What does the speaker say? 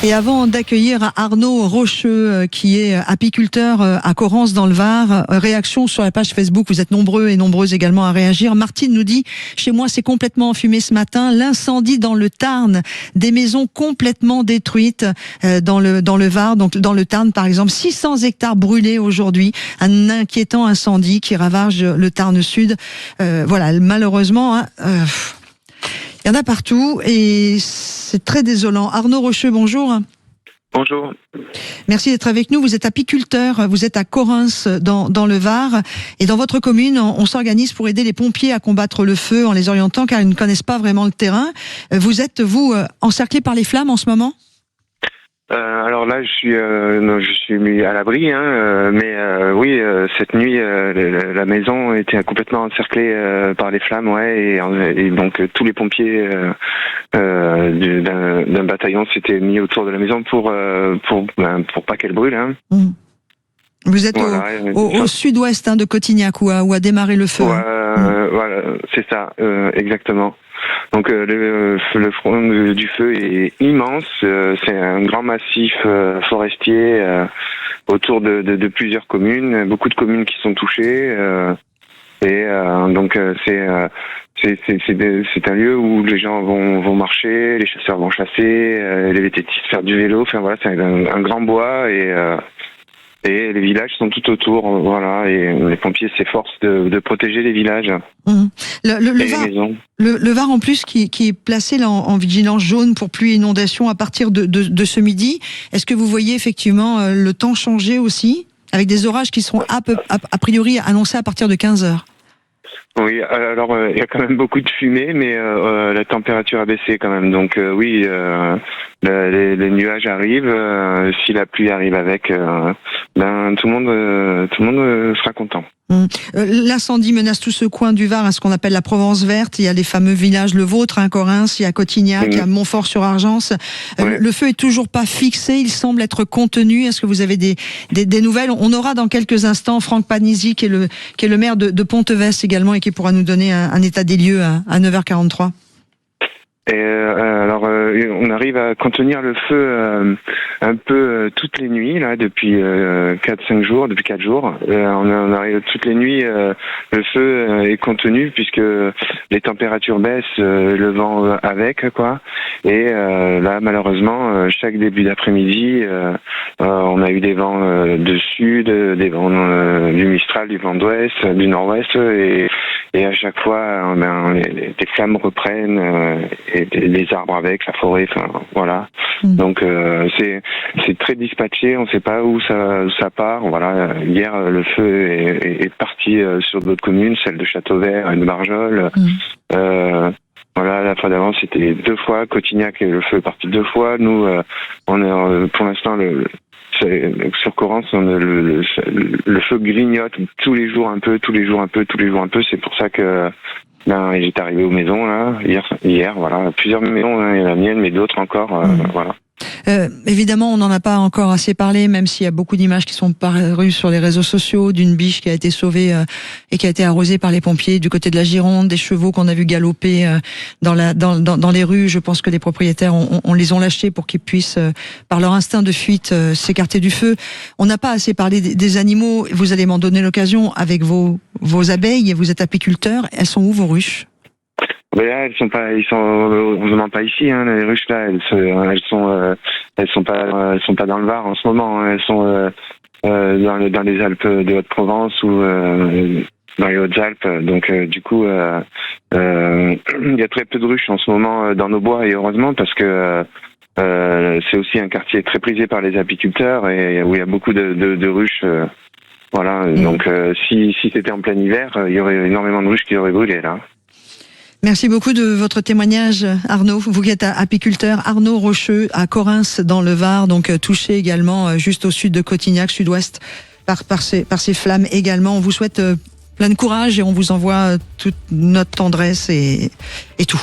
Et avant d'accueillir Arnaud Rocheux, qui est apiculteur à Correns dans le Var, réaction sur la page Facebook, vous êtes nombreux et nombreuses également à réagir. Martine nous dit, chez moi c'est complètement enfumé ce matin, l'incendie dans le Tarn, des maisons complètement détruites dans le Var, donc dans le Tarn par exemple, 600 hectares brûlés aujourd'hui, un inquiétant incendie qui ravage le Tarn Sud. Voilà, malheureusement, il y en a partout et c'est très désolant. Arnaud Rocheux, bonjour. Bonjour. Merci d'être avec nous. Vous êtes apiculteur, vous êtes à Correns dans le Var. Et dans votre commune, on s'organise pour aider les pompiers à combattre le feu en les orientant car ils ne connaissent pas vraiment le terrain. Vous êtes, vous, encerclé par les flammes en ce moment ? Alors là, je suis mis à l'abri, mais oui, cette nuit, la maison était complètement encerclée par les flammes, ouais, et donc tous les pompiers d'un bataillon s'étaient mis autour de la maison pour pas qu'elle brûle. Hein. Mmh. Vous êtes voilà, au sud-ouest de Cotignac où a démarré le feu. Voilà, c'est ça, exactement. Donc le front du feu est immense, c'est un grand massif forestier autour de plusieurs communes, beaucoup de communes qui sont touchées, donc c'est un lieu où les gens vont marcher, les chasseurs vont chasser, les vététistes faire du vélo, enfin voilà, c'est un grand bois et les villages sont tout autour, voilà, et les pompiers s'efforcent de protéger les villages. Mmh. Le Var en plus qui est placé là en vigilance jaune pour pluie et inondation à partir de ce midi. Est-ce que vous voyez effectivement le temps changer aussi, avec des orages qui seront a priori annoncés à partir de 15h? Oui, alors il y a quand même beaucoup de fumée, mais la température a baissé quand même. Donc oui, les nuages arrivent. Si la pluie arrive avec, tout le monde sera content. L'incendie menace tout ce coin du Var, à ce qu'on appelle la Provence verte. Il y a les fameux villages, le vôtre, Correns, il y a Cotignac, il y a Montfort-sur-Argence. Ouais. Le feu est toujours pas fixé, il semble être contenu. Est-ce que vous avez des nouvelles? On aura dans quelques instants Franck Panisi, qui est le maire de Pontevès également, et qui pourra nous donner un état des lieux à 9h43. Et alors, on arrive à contenir le feu un peu toutes les nuits là depuis 4 jours. On arrive toutes les nuits. Le feu est contenu puisque les températures baissent, le vent avec quoi. Et là, malheureusement, chaque début d'après-midi, on a eu des vents de sud, des vents du Mistral, du vent d'ouest, du nord-ouest, et à chaque fois, les flammes reprennent. Et les arbres avec, la forêt, enfin voilà. Donc c'est très dispatché, on ne sait pas où ça part. Voilà, hier le feu est parti sur d'autres communes, celle de Châteauvert et de Marjol. Voilà, la fois d'avant c'était 2 fois, Cotignac, et le feu est parti 2 fois. Nous, on est pour l'instant sur Correns, le feu grignote tous les jours un peu. C'est pour ça que j'étais arrivé aux maisons là hier, voilà, plusieurs maisons, il y a la mienne, mais d'autres encore, voilà. Évidemment, on n'en a pas encore assez parlé, même s'il y a beaucoup d'images qui sont parues sur les réseaux sociaux d'une biche qui a été sauvée et qui a été arrosée par les pompiers du côté de la Gironde, des chevaux qu'on a vu galoper dans les rues. Je pense que les propriétaires on les ont lâchés pour qu'ils puissent, par leur instinct de fuite, s'écarter du feu. On n'a pas assez parlé des animaux. Vous allez m'en donner l'occasion avec vos abeilles. Vous êtes apiculteur. Elles sont où vos ruches? Mais là, ils sont vraiment pas ici, hein, les ruches là, elles sont pas dans le Var en ce moment, hein, elles sont dans les Alpes de Haute-Provence ou dans les Hautes-Alpes. Donc du coup, il y a très peu de ruches en ce moment dans nos bois, et heureusement, parce que c'est aussi un quartier très prisé par les apiculteurs et où il y a beaucoup de ruches. Voilà, donc si c'était en plein hiver, il y aurait énormément de ruches qui auraient brûlé là. Merci beaucoup de votre témoignage, Arnaud. Vous qui êtes apiculteur, Arnaud Rocheux à Correns dans le Var, donc touché également juste au sud de Cotignac, sud-ouest, par ces flammes également. On vous souhaite plein de courage et on vous envoie toute notre tendresse et tout.